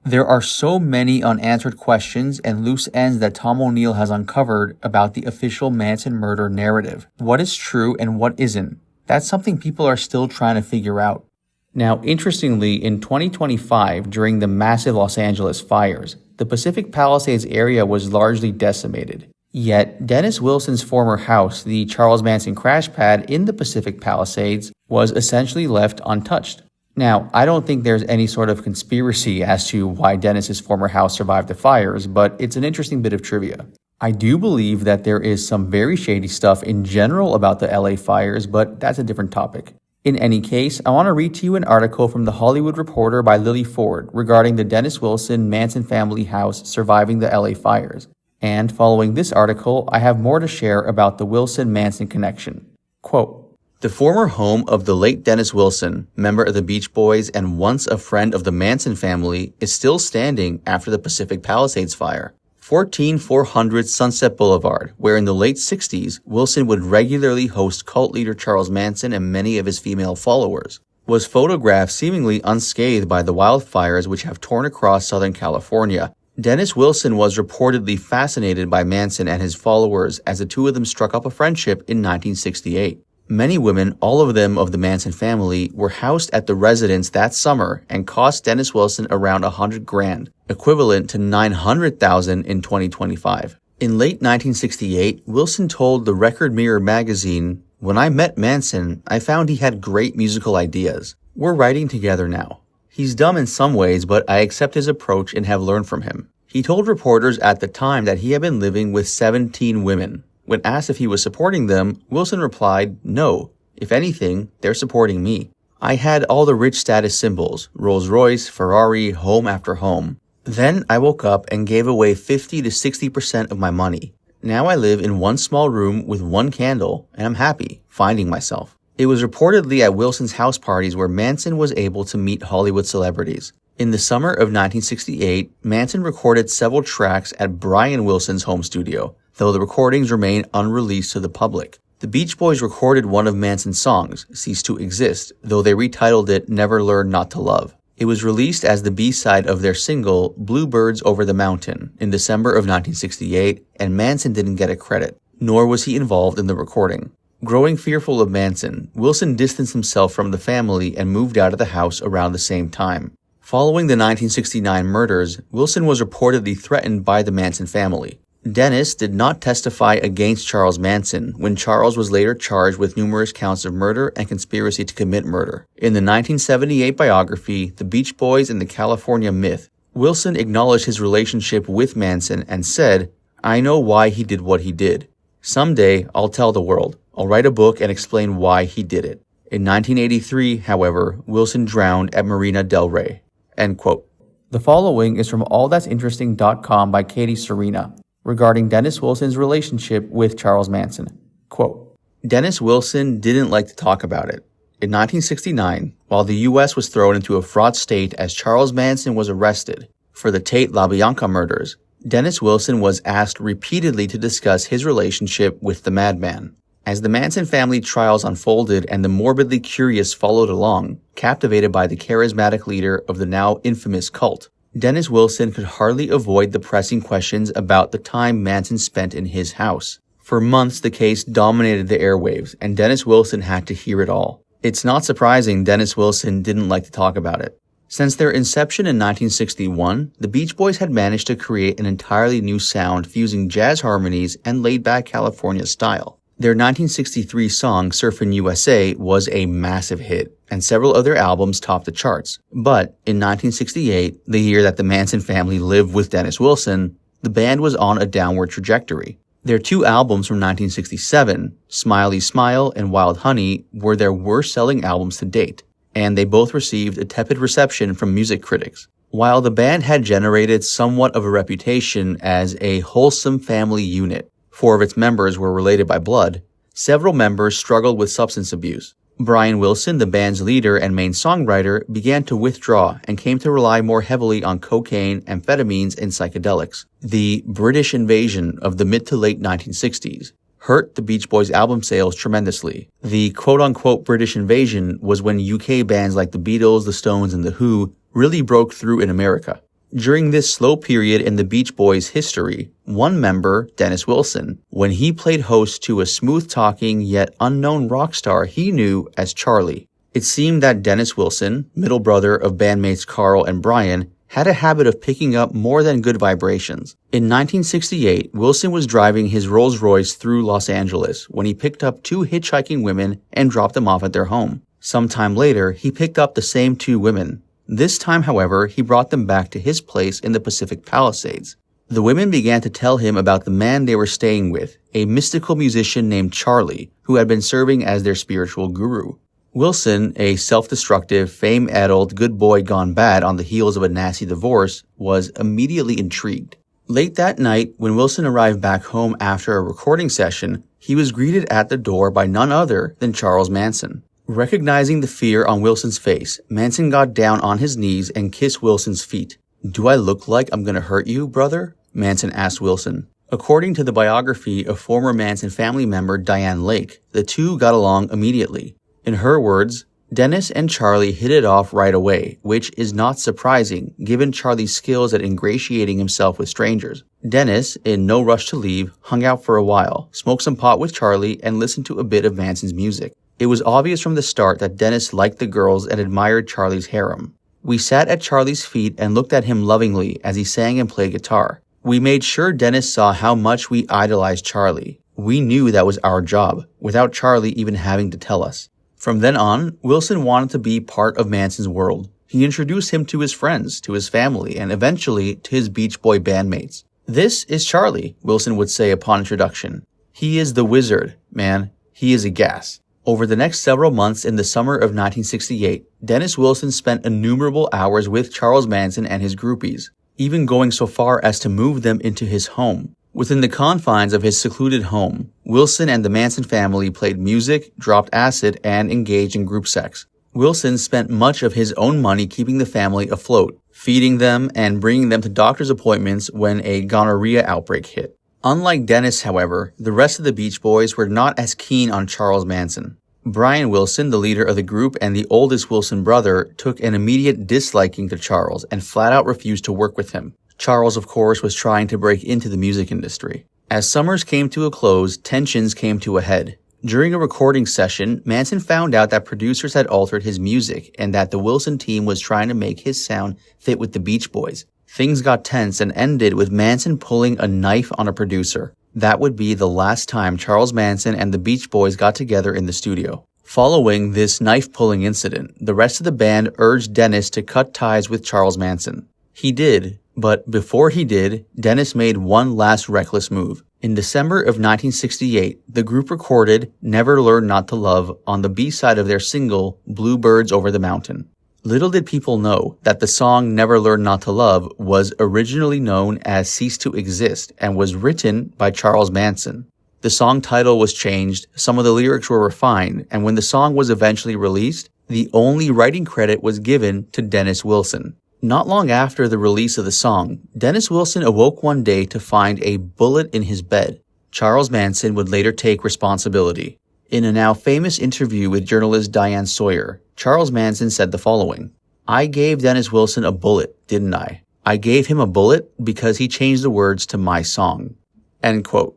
There are so many unanswered questions and loose ends that Tom O'Neill has uncovered about the official Manson murder narrative. What is true and what isn't? That's something people are still trying to figure out. Now, interestingly, in 2025, during the massive Los Angeles fires, the Pacific Palisades area was largely decimated. Yet, Dennis Wilson's former house, the Charles Manson crash pad in the Pacific Palisades, was essentially left untouched. Now, I don't think there's any sort of conspiracy as to why Dennis's former house survived the fires, but it's an interesting bit of trivia. I do believe that there is some very shady stuff in general about the LA fires, but that's a different topic. In any case, I want to read to you an article from The Hollywood Reporter by Lily Ford regarding the Dennis Wilson Manson family house surviving the LA fires. And following this article, I have more to share about the Wilson-Manson connection. Quote, "The former home of the late Dennis Wilson, member of the Beach Boys and once a friend of the Manson family, is still standing after the Pacific Palisades fire. 14400 Sunset Boulevard, where in the late 60s, Wilson would regularly host cult leader Charles Manson and many of his female followers, was photographed seemingly unscathed by the wildfires which have torn across Southern California. Dennis Wilson was reportedly fascinated by Manson and his followers as the two of them struck up a friendship in 1968. Many women, all of them of the Manson family, were housed at the residence that summer and cost Dennis Wilson around $100,000, equivalent to $900,000 in 2025. In late 1968, Wilson told the Record Mirror magazine, "When I met Manson, I found he had great musical ideas. We're writing together now. He's dumb in some ways, but I accept his approach and have learned from him." He told reporters at the time that he had been living with 17 women. When asked if he was supporting them, Wilson replied, "No. If anything, they're supporting me. I had all the rich status symbols, Rolls-Royce, Ferrari, home after home. Then I woke up and gave away 50 to 60% of my money. Now I live in one small room with one candle, and I'm happy, finding myself." It was reportedly at Wilson's house parties where Manson was able to meet Hollywood celebrities. In the summer of 1968, Manson recorded several tracks at Brian Wilson's home studio, though the recordings remain unreleased to the public. The Beach Boys recorded one of Manson's songs, Cease to Exist, though they retitled it Never Learn Not to Love. It was released as the B-side of their single, Bluebirds Over the Mountain, in December of 1968, and Manson didn't get a credit, nor was he involved in the recording. Growing fearful of Manson, Wilson distanced himself from the family and moved out of the house around the same time. Following the 1969 murders, Wilson was reportedly threatened by the Manson family. Dennis did not testify against Charles Manson when Charles was later charged with numerous counts of murder and conspiracy to commit murder. In the 1978 biography, The Beach Boys and the California Myth, Wilson acknowledged his relationship with Manson and said, "I know why he did what he did. Someday, I'll tell the world. I'll write a book and explain why he did it." In 1983, however, Wilson drowned at Marina del Rey. End quote. The following is from allthat'sinteresting.com by Katie Serena regarding Dennis Wilson's relationship with Charles Manson. Quote, "Dennis Wilson didn't like to talk about it. In 1969, while the U.S. was thrown into a fraught state as Charles Manson was arrested for the Tate LaBianca murders, Dennis Wilson was asked repeatedly to discuss his relationship with the madman. As the Manson family trials unfolded and the morbidly curious followed along, captivated by the charismatic leader of the now infamous cult, Dennis Wilson could hardly avoid the pressing questions about the time Manson spent in his house. For months, the case dominated the airwaves, and Dennis Wilson had to hear it all. It's not surprising Dennis Wilson didn't like to talk about it. Since their inception in 1961, the Beach Boys had managed to create an entirely new sound fusing jazz harmonies and laid-back California style. Their 1963 song, Surfin' USA, was a massive hit, and several other albums topped the charts. But in 1968, the year that the Manson family lived with Dennis Wilson, the band was on a downward trajectory. Their two albums from 1967, Smiley Smile and Wild Honey, were their worst-selling albums to date, and they both received a tepid reception from music critics. While the band had generated somewhat of a reputation as a wholesome family unit, 4 of its members were related by blood, Several members struggled with substance abuse. Brian Wilson, the band's leader and main songwriter, began to withdraw and came to rely more heavily on cocaine, amphetamines, and psychedelics. The British invasion of the mid to late 1960s hurt the Beach Boys' album sales tremendously. The quote-unquote British invasion was when UK bands like the Beatles, the Stones, and the Who really broke through in America. During this slow period in the Beach Boys' history, one member, Dennis Wilson, when he played host to a smooth-talking yet unknown rock star he knew as Charlie. It seemed that Dennis Wilson, middle brother of bandmates Carl and Brian, had a habit of picking up more than good vibrations. In 1968, Wilson was driving his Rolls-Royce through Los Angeles when he picked up two hitchhiking women and dropped them off at their home. Sometime later, he picked up the same two women. This time, however, he brought them back to his place in the Pacific Palisades. The women began to tell him about the man they were staying with, a mystical musician named Charlie, who had been serving as their spiritual guru. Wilson, a self-destructive, fame-addled good boy gone bad on the heels of a nasty divorce, was immediately intrigued. Late that night, when Wilson arrived back home after a recording session, he was greeted at the door by none other than Charles Manson. Recognizing the fear on Wilson's face, Manson got down on his knees and kissed Wilson's feet. "Do I look like I'm gonna hurt you, brother?" Manson asked Wilson. According to the biography of former Manson family member Diane Lake, the two got along immediately. In her words, Dennis and Charlie hit it off right away, which is not surprising given Charlie's skills at ingratiating himself with strangers. Dennis, in no rush to leave, hung out for a while, smoked some pot with Charlie, and listened to a bit of Manson's music. It was obvious from the start that Dennis liked the girls and admired Charlie's harem. "We sat at Charlie's feet and looked at him lovingly as he sang and played guitar. We made sure Dennis saw how much we idolized Charlie. We knew that was our job, without Charlie even having to tell us." From then on, Wilson wanted to be part of Manson's world. He introduced him to his friends, to his family, and eventually to his Beach Boy bandmates. "This is Charlie," Wilson would say upon introduction. "He is the wizard, man. He is a gas." Over the next several months in the summer of 1968, Dennis Wilson spent innumerable hours with Charles Manson and his groupies, even going so far as to move them into his home. Within the confines of his secluded home, Wilson and the Manson family played music, dropped acid, and engaged in group sex. Wilson spent much of his own money keeping the family afloat, feeding them and bringing them to doctor's appointments when a gonorrhea outbreak hit. Unlike Dennis, however, the rest of the Beach Boys were not as keen on Charles Manson. Brian Wilson, the leader of the group and the oldest Wilson brother, took an immediate disliking to Charles and flat out refused to work with him. Charles, of course, was trying to break into the music industry. As summers came to a close, tensions came to a head. During a recording session, Manson found out that producers had altered his music and that the Wilson team was trying to make his sound fit with the Beach Boys. Things got tense and ended with Manson pulling a knife on a producer. That would be the last time Charles Manson and the Beach Boys got together in the studio. Following this knife-pulling incident, the rest of the band urged Dennis to cut ties with Charles Manson. He did, but before he did, Dennis made one last reckless move. In December of 1968, the group recorded Never Learn Not to Love on the B-side of their single, Bluebirds Over the Mountain. Little did people know that the song Never Learn Not to Love was originally known as Cease to Exist and was written by Charles Manson. The song title was changed, some of the lyrics were refined, and when the song was eventually released, the only writing credit was given to Dennis Wilson. Not long after the release of the song, Dennis Wilson awoke one day to find a bullet in his bed. Charles Manson would later take responsibility. In a now famous interview with journalist Diane Sawyer, Charles Manson said the following: "I gave Dennis Wilson a bullet, didn't I? I gave him a bullet because he changed the words to my song." End quote.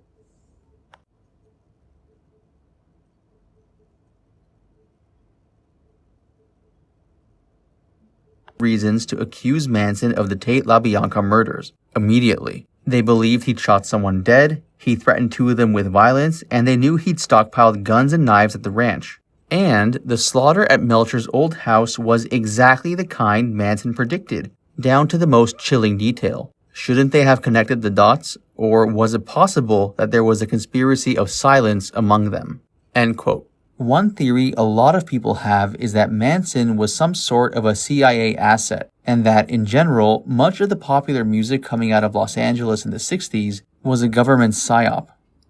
Reasons to accuse Manson of the Tate LaBianca murders immediately. They believed he'd shot someone dead, he threatened two of them with violence, and they knew he'd stockpiled guns and knives at the ranch. And the slaughter at Melcher's old house was exactly the kind Manson predicted, down to the most chilling detail. Shouldn't they have connected the dots, or was it possible that there was a conspiracy of silence among them? End quote. One theory a lot of people have is that Manson was some sort of a CIA asset, and that, in general, much of the popular music coming out of Los Angeles in the 60s was a government psyop.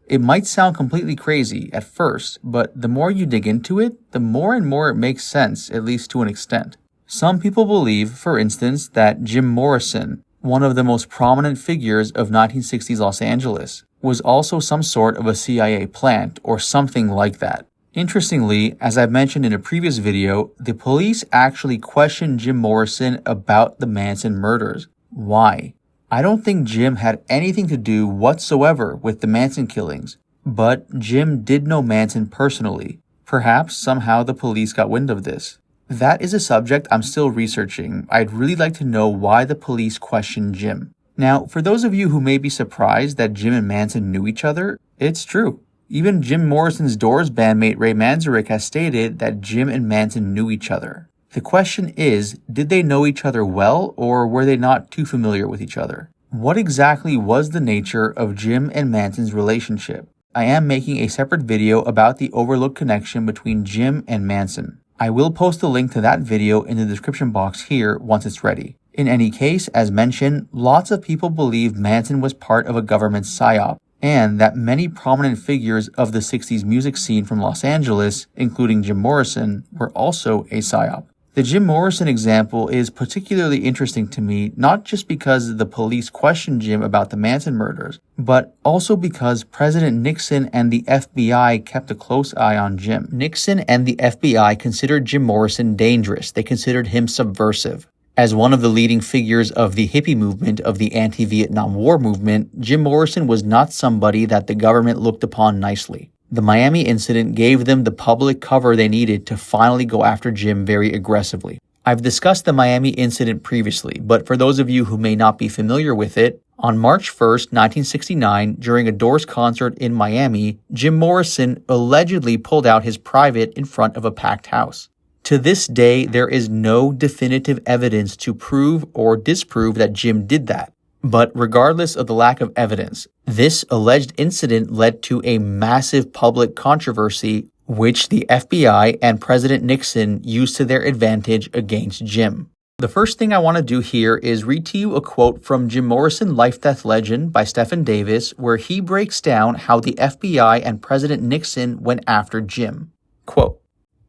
It might sound completely crazy at first, but the more you dig into it, the more and more it makes sense, at least to an extent. Some people believe, for instance, that Jim Morrison, one of the most prominent figures of 1960s Los Angeles, was also some sort of a CIA plant or something like that. Interestingly, as I've mentioned in a previous video, the police actually questioned Jim Morrison about the Manson murders. Why? I don't think Jim had anything to do whatsoever with the Manson killings, but Jim did know Manson personally. Perhaps somehow the police got wind of this. That is a subject I'm still researching. I'd really like to know why the police questioned Jim. Now, for those of you who may be surprised that Jim and Manson knew each other, it's true. Even Jim Morrison's Doors bandmate Ray Manzarek has stated that Jim and Manson knew each other. The question is, did they know each other well, or were they not too familiar with each other? What exactly was the nature of Jim and Manson's relationship? I am making a separate video about the overlooked connection between Jim and Manson. I will post a link to that video in the description box here once it's ready. In any case, as mentioned, lots of people believe Manson was part of a government psyop, and that many prominent figures of the 60s music scene from Los Angeles, including Jim Morrison, were also a psyop. The Jim Morrison example is particularly interesting to me, not just because the police questioned Jim about the Manson murders, but also because President Nixon and the FBI kept a close eye on Jim. Nixon and the FBI considered Jim Morrison dangerous. They considered him subversive. As one of the leading figures of the hippie movement of the anti-Vietnam War movement, Jim Morrison was not somebody that the government looked upon nicely. The Miami incident gave them the public cover they needed to finally go after Jim very aggressively. I've discussed the Miami incident previously, but for those of you who may not be familiar with it, on March 1st, 1969, during a Doors concert in Miami, Jim Morrison allegedly pulled out his private in front of a packed house. To this day, there is no definitive evidence to prove or disprove that Jim did that. But regardless of the lack of evidence, this alleged incident led to a massive public controversy, which the FBI and President Nixon used to their advantage against Jim. The first thing I want to do here is read to you a quote from Jim Morrison, Life-Death Legend by Stephen Davis, where he breaks down how the FBI and President Nixon went after Jim. Quote,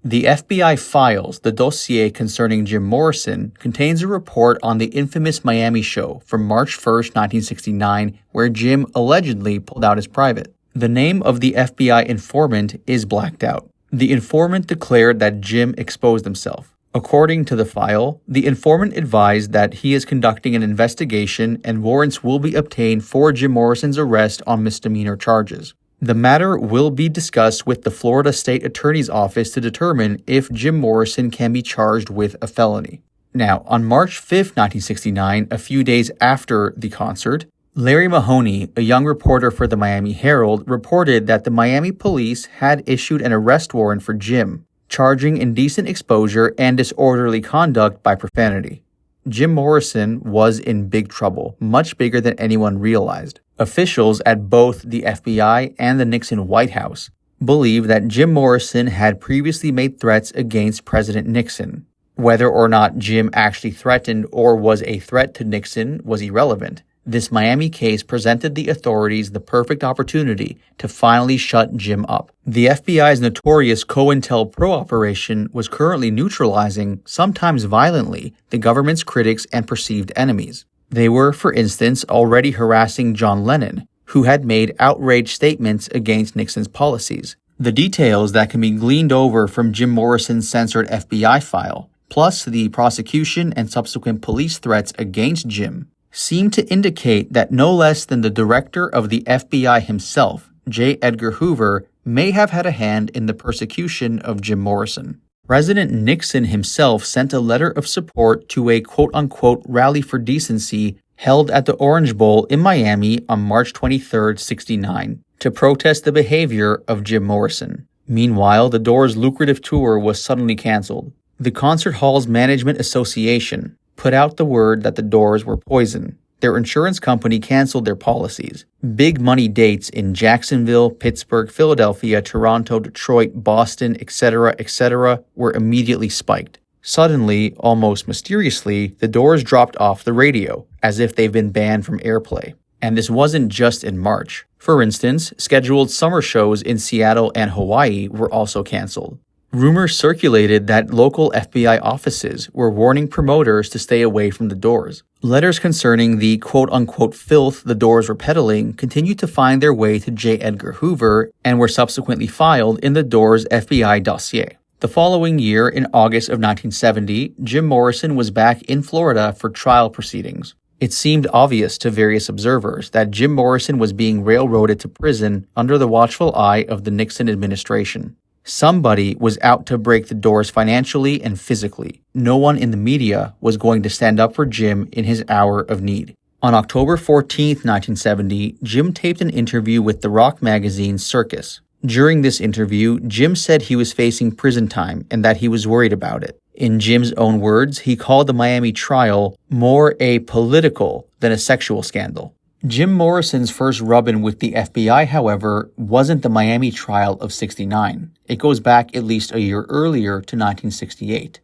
"The FBI files, the dossier concerning Jim Morrison, contains a report on the infamous Miami show from March 1st, 1969, where Jim allegedly pulled out his private. The name of the FBI informant is blacked out. The informant declared that Jim exposed himself. According to the file, the informant advised that he is conducting an investigation and warrants will be obtained for Jim Morrison's arrest on misdemeanor charges. The matter will be discussed with the Florida State Attorney's Office to determine if Jim Morrison can be charged with a felony." Now, on March 5th, 1969, a few days after the concert, Larry Mahoney, a young reporter for the Miami Herald, reported that the Miami police had issued an arrest warrant for Jim, charging indecent exposure and disorderly conduct by profanity. Jim Morrison was in big trouble, much bigger than anyone realized. Officials at both the FBI and the Nixon White House believe that Jim Morrison had previously made threats against President Nixon. Whether or not Jim actually threatened or was a threat to Nixon was irrelevant. This Miami case presented the authorities the perfect opportunity to finally shut Jim up. The FBI's notorious COINTELPRO operation was currently neutralizing, sometimes violently, the government's critics and perceived enemies. They were, for instance, already harassing John Lennon, who had made outraged statements against Nixon's policies. The details that can be gleaned over from Jim Morrison's censored FBI file, plus the prosecution and subsequent police threats against Jim, seem to indicate that no less than the director of the FBI himself, J. Edgar Hoover, may have had a hand in the persecution of Jim Morrison. President Nixon himself sent a letter of support to a quote-unquote rally for decency held at the Orange Bowl in Miami on March 23, 1969, to protest the behavior of Jim Morrison. Meanwhile, the Doors' lucrative tour was suddenly canceled. The Concert Halls Management Association put out the word that the Doors were poison. Their insurance company canceled their policies. Big money dates in Jacksonville, Pittsburgh, Philadelphia, Toronto, Detroit, Boston, etc., were immediately spiked. Suddenly, almost mysteriously, the Doors dropped off the radio, as if they've been banned from airplay. And this wasn't just in March. For instance, scheduled summer shows in Seattle and Hawaii were also canceled. Rumors circulated that local FBI offices were warning promoters to stay away from the Doors. Letters concerning the quote-unquote filth the Doors were peddling continued to find their way to J. Edgar Hoover and were subsequently filed in the Doors' FBI dossier. The following year, in August of 1970, Jim Morrison was back in Florida for trial proceedings. It seemed obvious to various observers that Jim Morrison was being railroaded to prison under the watchful eye of the Nixon administration. Somebody was out to break the Doors financially and physically. No one in the media was going to stand up for Jim in his hour of need. On October 14, 1970, Jim taped an interview with the rock magazine Circus. During this interview, Jim said he was facing prison time and that he was worried about it. In Jim's own words, he called the Miami trial more a political than a sexual scandal. Jim Morrison's first rub-in with the FBI, however, wasn't the Miami trial of '69. It goes back at least a year earlier to 1968.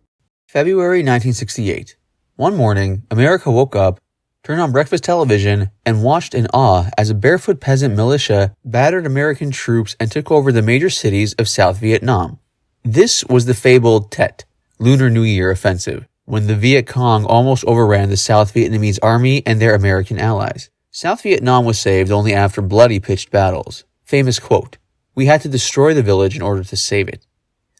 February 1968. One morning, America woke up, turned on breakfast television, and watched in awe as a barefoot peasant militia battered American troops and took over the major cities of South Vietnam. This was the fabled Tet, Lunar New Year offensive, when the Viet Cong almost overran the South Vietnamese army and their American allies. South Vietnam was saved only after bloody pitched battles. Famous quote, "We had to destroy the village in order to save it."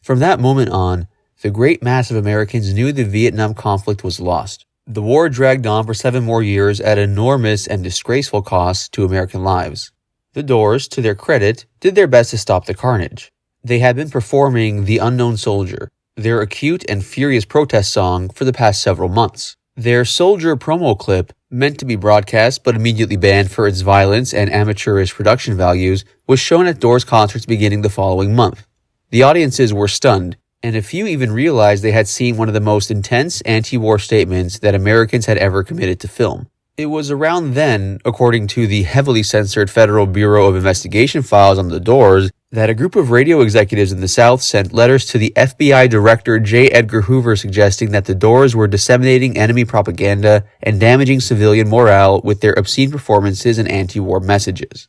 From that moment on, the great mass of Americans knew the Vietnam conflict was lost. The war dragged on for 7 more years at enormous and disgraceful costs to American lives. The Doors, to their credit, did their best to stop the carnage. They had been performing The Unknown Soldier, their acute and furious protest song, for the past several months. Their Soldier promo clip, meant to be broadcast but immediately banned for its violence and amateurish production values, was shown at Doors concerts beginning the following month. The audiences were stunned, and a few even realized they had seen one of the most intense anti-war statements that Americans had ever committed to film. It was around then, according to the heavily censored Federal Bureau of Investigation files on the Doors, that a group of radio executives in the South sent letters to the FBI Director J. Edgar Hoover suggesting that the Doors were disseminating enemy propaganda and damaging civilian morale with their obscene performances and anti-war messages.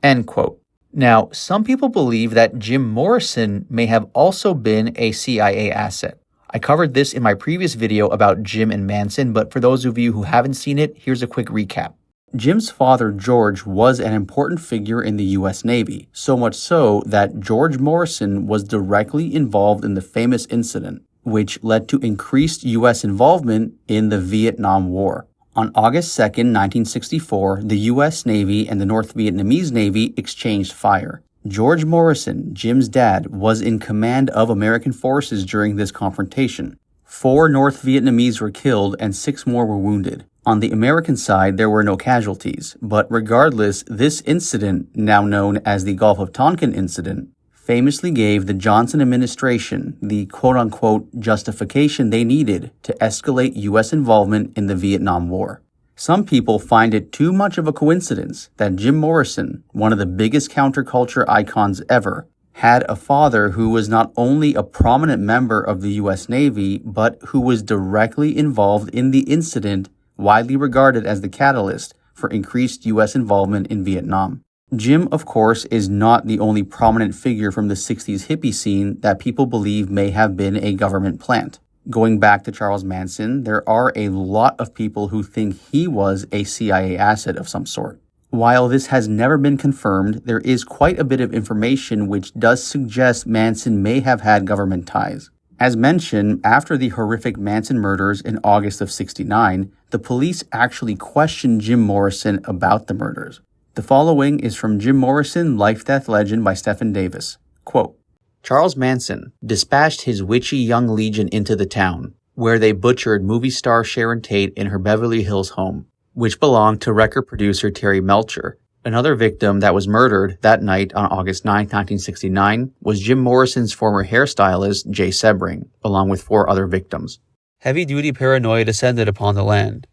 End quote. Now, some people believe that Jim Morrison may have also been a CIA asset. I covered this in my previous video about Jim and Manson, but for those of you who haven't seen it, here's a quick recap. Jim's father, George, was an important figure in the U.S. Navy, so much so that George Morrison was directly involved in the famous incident, which led to increased U.S. involvement in the Vietnam War. On August 2, 1964, the U.S. Navy and the North Vietnamese Navy exchanged fire. George Morrison, Jim's dad, was in command of American forces during this confrontation. 4 North Vietnamese were killed and 6 more were wounded. On the American side, there were no casualties, but regardless, this incident, now known as the Gulf of Tonkin incident, famously gave the Johnson administration the quote-unquote justification they needed to escalate U.S. involvement in the Vietnam War. Some people find it too much of a coincidence that Jim Morrison, one of the biggest counterculture icons ever, had a father who was not only a prominent member of the U.S. Navy, but who was directly involved in the incident widely regarded as the catalyst for increased U.S. involvement in Vietnam. Jim, of course, is not the only prominent figure from the 60s hippie scene that people believe may have been a government plant. Going back to Charles Manson, there are a lot of people who think he was a CIA asset of some sort. While this has never been confirmed, there is quite a bit of information which does suggest Manson may have had government ties. As mentioned, after the horrific Manson murders in August of '69, the police actually questioned Jim Morrison about the murders. The following is from Jim Morrison, Life-Death Legend by Stephen Davis. Quote, Charles Manson dispatched his witchy young legion into the town, where they butchered movie star Sharon Tate in her Beverly Hills home, which belonged to record producer Terry Melcher. Another victim that was murdered that night on August 9, 1969, was Jim Morrison's former hairstylist, Jay Sebring, along with 4 other victims. Heavy-duty paranoia descended upon the land.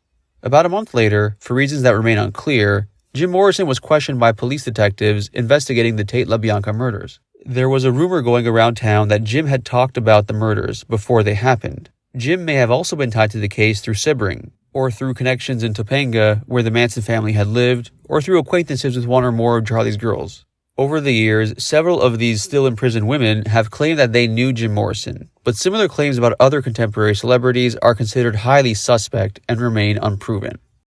About a month later, for reasons that remain unclear, Jim Morrison was questioned by police detectives investigating the Tate LaBianca murders. There was a rumor going around town that Jim had talked about the murders before they happened. Jim may have also been tied to the case through Sebring, or through connections in Topanga, where the Manson family had lived, or through acquaintances with one or more of Charlie's girls. Over the years, several of these still imprisoned women have claimed that they knew Jim Morrison, but similar claims about other contemporary celebrities are considered highly suspect and remain unproven.